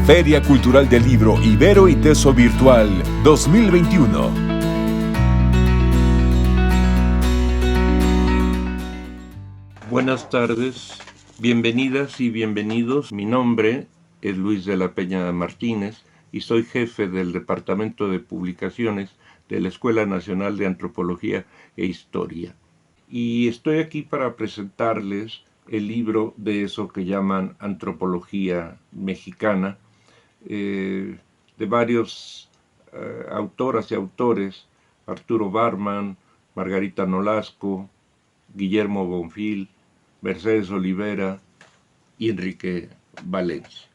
Feria Cultural del Libro Ibero y Teso Virtual 2021. Buenas tardes, bienvenidas y bienvenidos. Mi nombre es Luis de la Peña Martínez y soy jefe del Departamento de Publicaciones de la Escuela Nacional de Antropología e Historia. Y estoy aquí para presentarles el libro de eso que llaman Antropología Mexicana, de varios autoras y autores: Arturo Barman, Margarita Nolasco, Guillermo Bonfil, Mercedes Olivera y Enrique Valencia.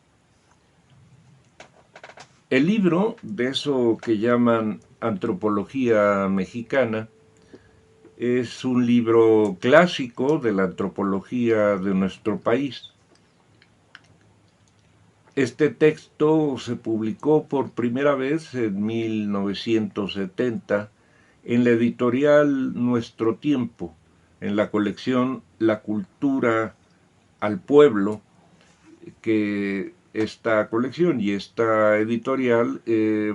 El libro de eso que llaman Antropología Mexicana es un libro clásico de la antropología de nuestro país. Este texto se publicó por primera vez en 1970 en la editorial Nuestro Tiempo, en la colección La Cultura al Pueblo, que esta colección y esta editorial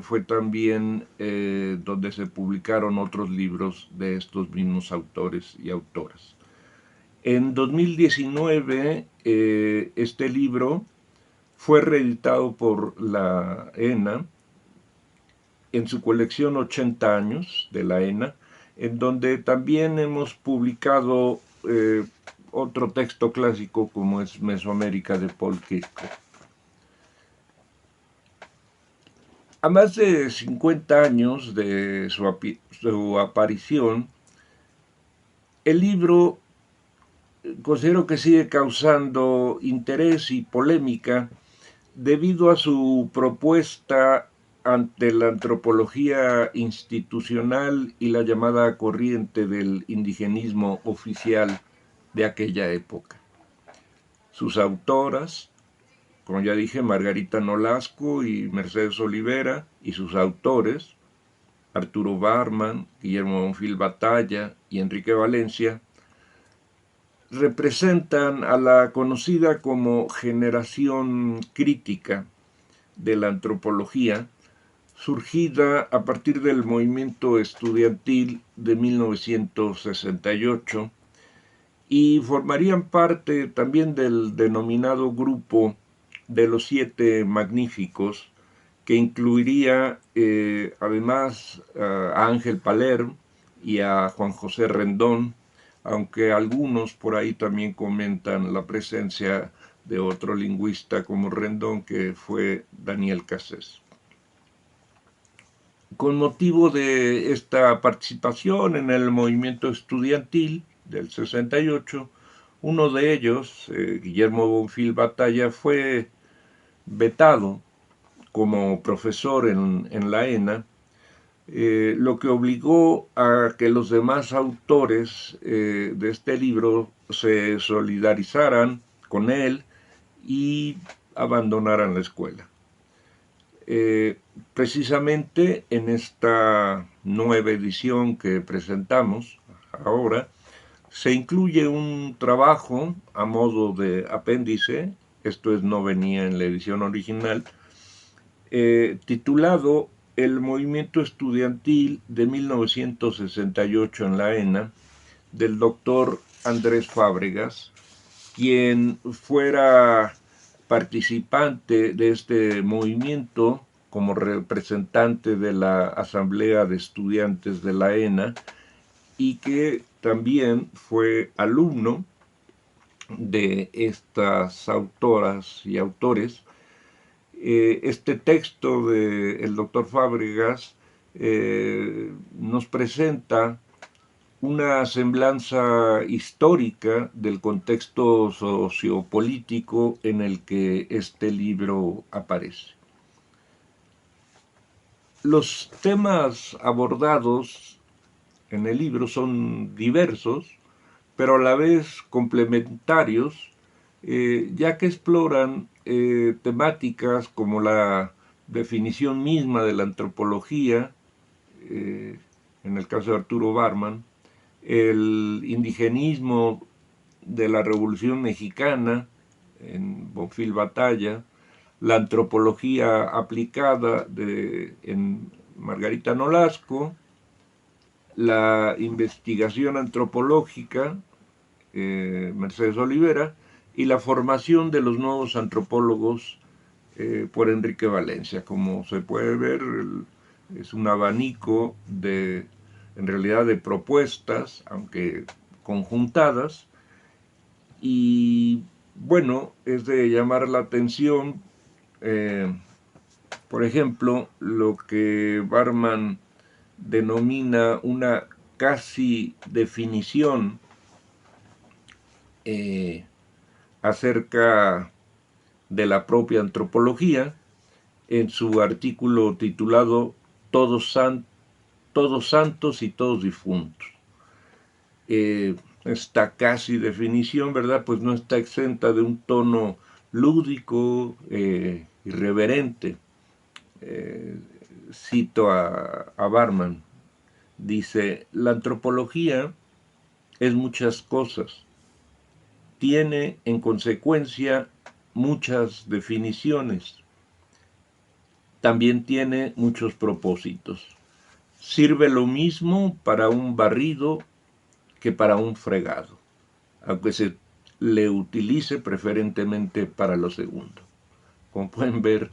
fue también donde se publicaron otros libros de estos mismos autores y autoras. En 2019 este libro fue reeditado por la ENA en su colección 80 años de la ENA, en donde también hemos publicado otro texto clásico como es Mesoamérica de Paul Kirchhoff. A más de 50 años de su aparición, el libro considero que sigue causando interés y polémica debido a su propuesta ante la antropología institucional y la llamada corriente del indigenismo oficial de aquella época. Sus autoras, como ya dije, Margarita Nolasco y Mercedes Olivera, y sus autores, Arturo Barman, Guillermo Bonfil Batalla y Enrique Valencia, representan a la conocida como generación crítica de la antropología, surgida a partir del movimiento estudiantil de 1968, y formarían parte también del denominado grupo de los 7 magníficos, que incluiría además a Ángel Palerm y a Juan José Rendón, aunque algunos por ahí también comentan la presencia de otro lingüista como Rendón, que fue Daniel Cassés. Con motivo de esta participación en el movimiento estudiantil del 68, uno de ellos, Guillermo Bonfil Batalla, fue vetado como profesor en la ENA, lo que obligó a que los demás autores de este libro se solidarizaran con él y abandonaran la escuela. Precisamente en esta nueva edición que presentamos ahora, se incluye un trabajo a modo de apéndice, esto es, no venía en la edición original, titulado El movimiento estudiantil de 1968 en la ENA, del doctor Andrés Fábregas, quien fuera participante de este movimiento como representante de la Asamblea de Estudiantes de la ENA y que también fue alumno de estas autoras y autores. Este texto del doctor Fábregas nos presenta una semblanza histórica del contexto sociopolítico en el que este libro aparece. Los temas abordados en el libro son diversos, pero a la vez complementarios, ya que exploran temáticas como la definición misma de la antropología, en el caso de Arturo Barman, el indigenismo de la Revolución Mexicana, en Bonfil Batalla, la antropología aplicada en Margarita Nolasco, la investigación antropológica, Mercedes Olivera, y la formación de los nuevos antropólogos por Enrique Valencia. Como se puede ver, es un abanico en realidad de propuestas, aunque conjuntadas, y bueno, es de llamar la atención, por ejemplo, lo que Barman denomina una casi definición acerca de la propia antropología en su artículo titulado Todos santos y todos difuntos. Esta casi definición, ¿verdad? Pues no está exenta de un tono lúdico, irreverente. Cito a Barman, dice: la antropología es muchas cosas, tiene en consecuencia muchas definiciones, también tiene muchos propósitos. Sirve lo mismo para un barrido que para un fregado, aunque se le utilice preferentemente para lo segundo. Como pueden ver,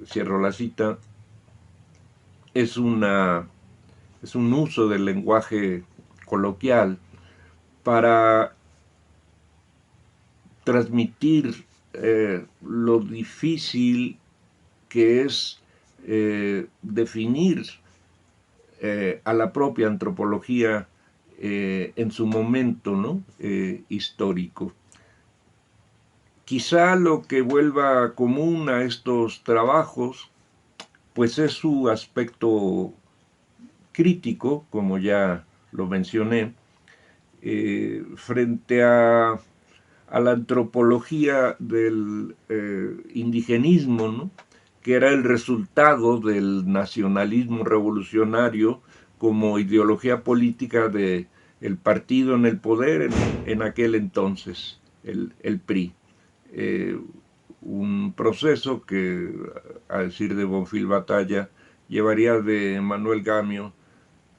cierro la cita, es un uso del lenguaje coloquial para transmitir lo difícil que es definir a la propia antropología en su momento, ¿no? Histórico. Quizá lo que vuelva común a estos trabajos, pues es su aspecto crítico, como ya lo mencioné, frente a la antropología del indigenismo, ¿no? Que era el resultado del nacionalismo revolucionario como ideología política del partido en el poder en aquel entonces, el PRI. Un proceso que, a decir de Bonfil Batalla, llevaría de Manuel Gamio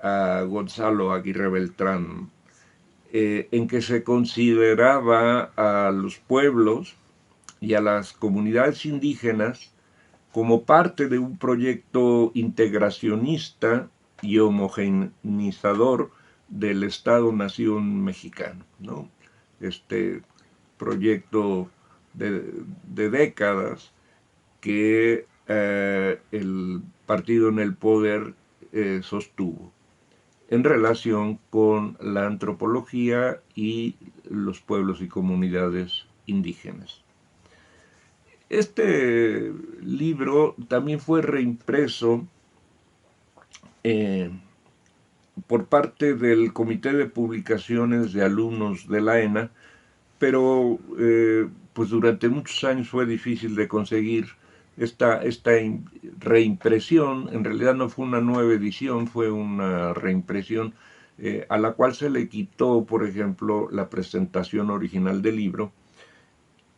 a Gonzalo Aguirre Beltrán, en que se consideraba a los pueblos y a las comunidades indígenas como parte de un proyecto integracionista y homogeneizador del Estado-Nación mexicano, ¿no? Este proyecto de décadas que el partido en el poder sostuvo en relación con la antropología y los pueblos y comunidades indígenas. Este libro también fue reimpreso por parte del Comité de Publicaciones de Alumnos de la ENA, pero pues durante muchos años fue difícil de conseguir esta reimpresión. En realidad no fue una nueva edición, fue una reimpresión a la cual se le quitó, por ejemplo, la presentación original del libro,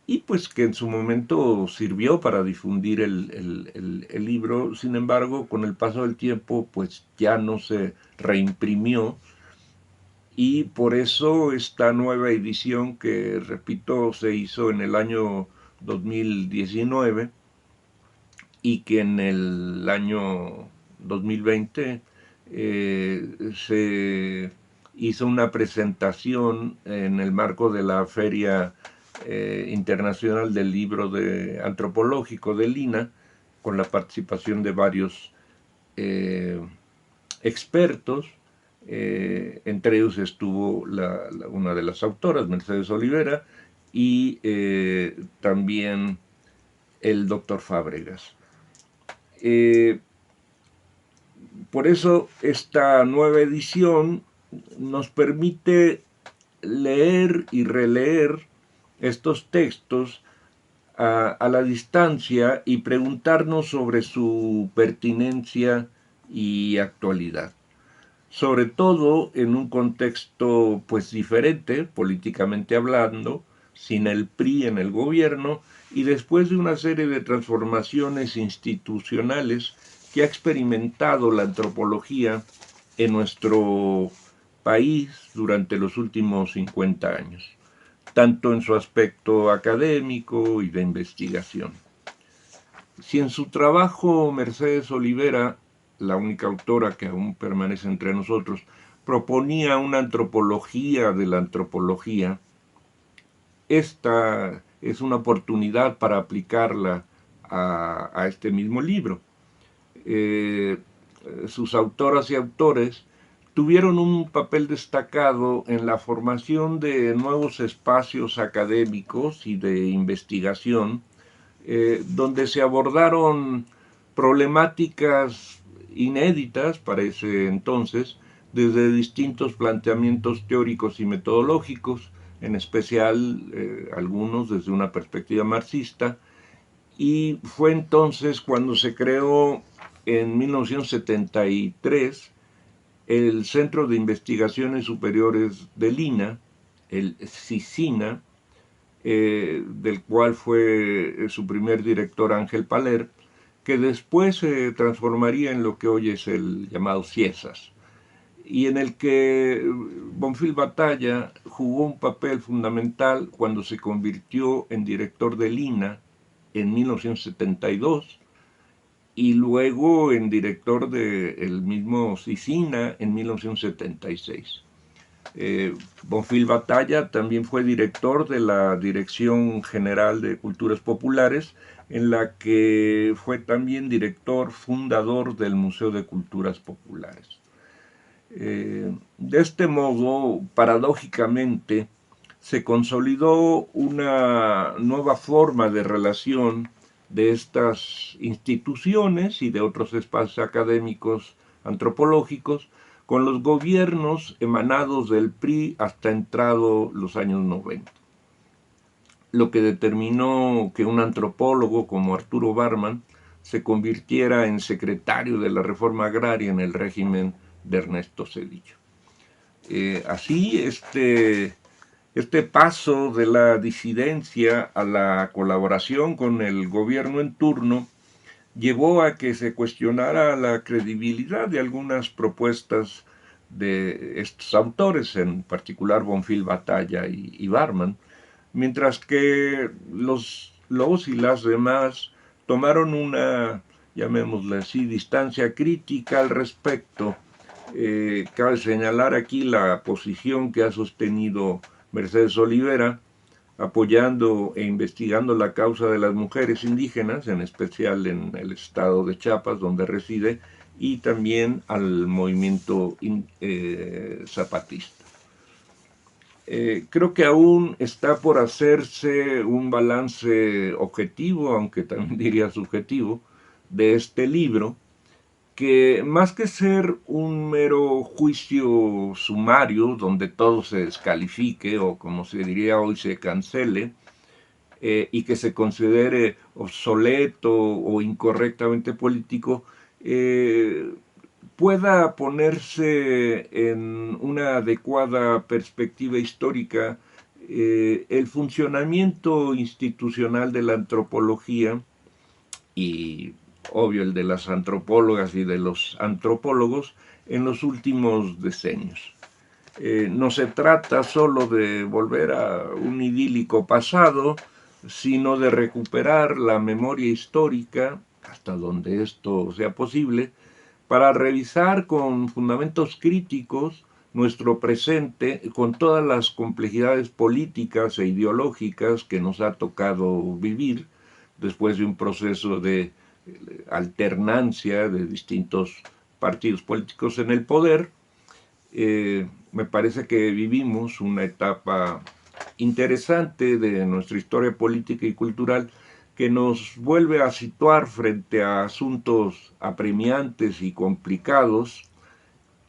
y pues que en su momento sirvió para difundir el libro. Sin embargo, con el paso del tiempo, pues ya no se reimprimió, y por eso esta nueva edición, que repito, se hizo en el año 2019 y que en el año 2020 se hizo una presentación en el marco de la Feria Internacional del Libro Antropológico de Lina, con la participación de varios expertos. Entre ellos estuvo una de las autoras, Mercedes Olivera, y también el doctor Fábregas. Por eso esta nueva edición nos permite leer y releer estos textos a la distancia y preguntarnos sobre su pertinencia y actualidad, sobre todo en un contexto pues diferente, políticamente hablando, sin el PRI en el gobierno y después de una serie de transformaciones institucionales que ha experimentado la antropología en nuestro país durante los últimos 50 años, tanto en su aspecto académico y de investigación. Si en su trabajo Mercedes Olivera, la única autora que aún permanece entre nosotros, proponía una antropología de la antropología, esta es una oportunidad para aplicarla a este mismo libro. Sus autoras y autores tuvieron un papel destacado en la formación de nuevos espacios académicos y de investigación, donde se abordaron problemáticas inéditas para ese entonces, desde distintos planteamientos teóricos y metodológicos, en especial algunos desde una perspectiva marxista, y fue entonces cuando se creó en 1973 el Centro de Investigaciones Superiores de Lina, el CICINA, del cual fue su primer director Ángel Paler, que después se transformaría en lo que hoy es el llamado CIESAS, y en el que Bonfil Batalla jugó un papel fundamental cuando se convirtió en director de Lina en 1972 y luego en director del mismo CICINA en 1976. Bonfil Batalla también fue director de la Dirección General de Culturas Populares, en la que fue también director fundador del Museo de Culturas Populares. De este modo, paradójicamente, se consolidó una nueva forma de relación de estas instituciones y de otros espacios académicos antropológicos con los gobiernos emanados del PRI hasta entrado los años 90. Lo que determinó que un antropólogo como Arturo Barman se convirtiera en secretario de la Reforma Agraria en el régimen de Ernesto Zedillo. Así, este paso de la disidencia a la colaboración con el gobierno en turno llevó a que se cuestionara la credibilidad de algunas propuestas de estos autores, en particular Bonfil Batalla y Barman, mientras que los y las demás tomaron una, llamémosle así, distancia crítica al respecto. Cabe señalar aquí la posición que ha sostenido Mercedes Olivera, apoyando e investigando la causa de las mujeres indígenas, en especial en el estado de Chiapas, donde reside, y también al movimiento zapatista. Creo que aún está por hacerse un balance objetivo, aunque también diría subjetivo, de este libro, que más que ser un mero juicio sumario donde todo se descalifique o como se diría hoy se cancele y que se considere obsoleto o incorrectamente político, pueda ponerse en una adecuada perspectiva histórica el funcionamiento institucional de la antropología y obvio el de las antropólogas y de los antropólogos en los últimos decenios. No se trata solo de volver a un idílico pasado, sino de recuperar la memoria histórica, hasta donde esto sea posible, para revisar con fundamentos críticos nuestro presente con todas las complejidades políticas e ideológicas que nos ha tocado vivir después de un proceso de alternancia de distintos partidos políticos en el poder. Me parece que vivimos una etapa interesante de nuestra historia política y cultural que nos vuelve a situar frente a asuntos apremiantes y complicados,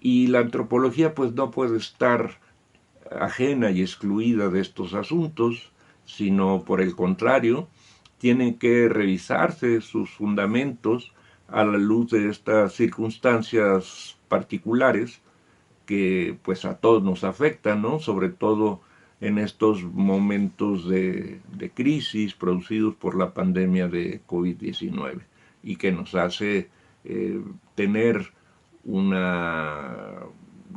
y la antropología pues no puede estar ajena y excluida de estos asuntos, sino por el contrario, tienen que revisarse sus fundamentos a la luz de estas circunstancias particulares que pues a todos nos afectan, ¿no? Sobre todo en estos momentos de crisis producidos por la pandemia de COVID-19 y que nos hace tener una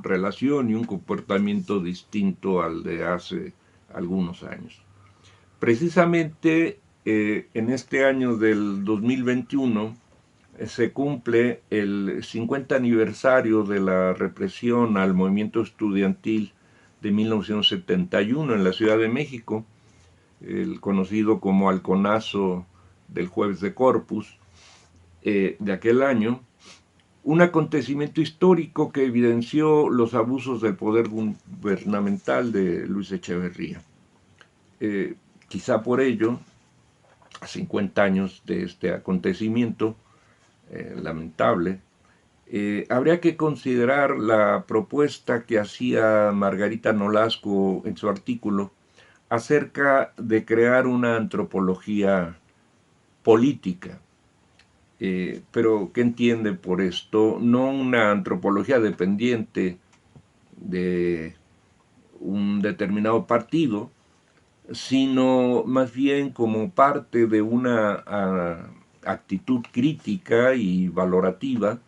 relación y un comportamiento distinto al de hace algunos años. Precisamente en este año del 2021 se cumple el 50 aniversario de la represión al movimiento estudiantil de 1971 en la Ciudad de México, el conocido como halconazo del Jueves de Corpus de aquel año, un acontecimiento histórico que evidenció los abusos del poder gubernamental de Luis Echeverría. Quizá por ello, a 50 años de este acontecimiento lamentable, habría que considerar la propuesta que hacía Margarita Nolasco en su artículo acerca de crear una antropología política. Pero, ¿qué entiende por esto? No una antropología dependiente de un determinado partido, sino más bien como parte de una actitud crítica y valorativa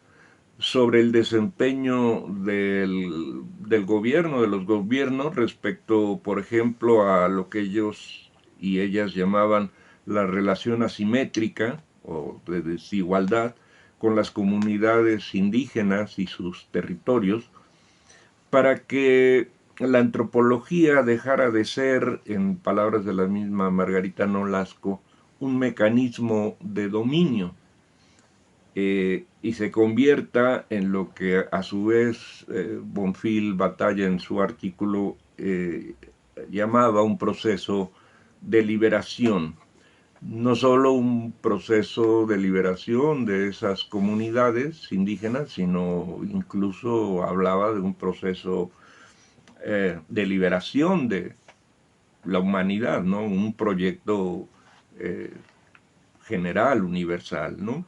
sobre el desempeño del gobierno, de los gobiernos respecto, por ejemplo, a lo que ellos y ellas llamaban la relación asimétrica o de desigualdad con las comunidades indígenas y sus territorios, para que la antropología dejara de ser, en palabras de la misma Margarita Nolasco, un mecanismo de dominio y se convierta en lo que a su vez Bonfil Batalla en su artículo llamaba un proceso de liberación. No solo un proceso de liberación de esas comunidades indígenas, sino incluso hablaba de un proceso de liberación de la humanidad, ¿no? Un proyecto general, universal, ¿no?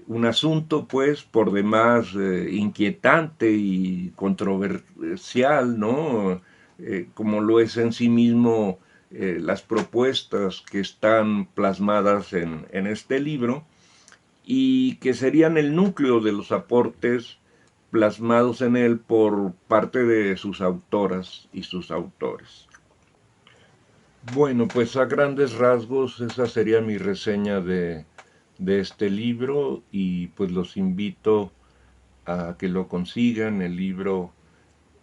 Un asunto, pues, por demás inquietante y controversial, ¿no? Como lo es en sí mismo las propuestas que están plasmadas en este libro y que serían el núcleo de los aportes plasmados en él por parte de sus autoras y sus autores. Bueno, pues a grandes rasgos esa sería mi reseña de este libro y pues los invito a que lo consigan. El libro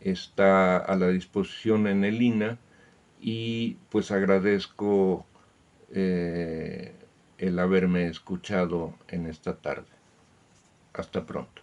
está a la disposición en el INA y pues agradezco el haberme escuchado en esta tarde. Hasta pronto.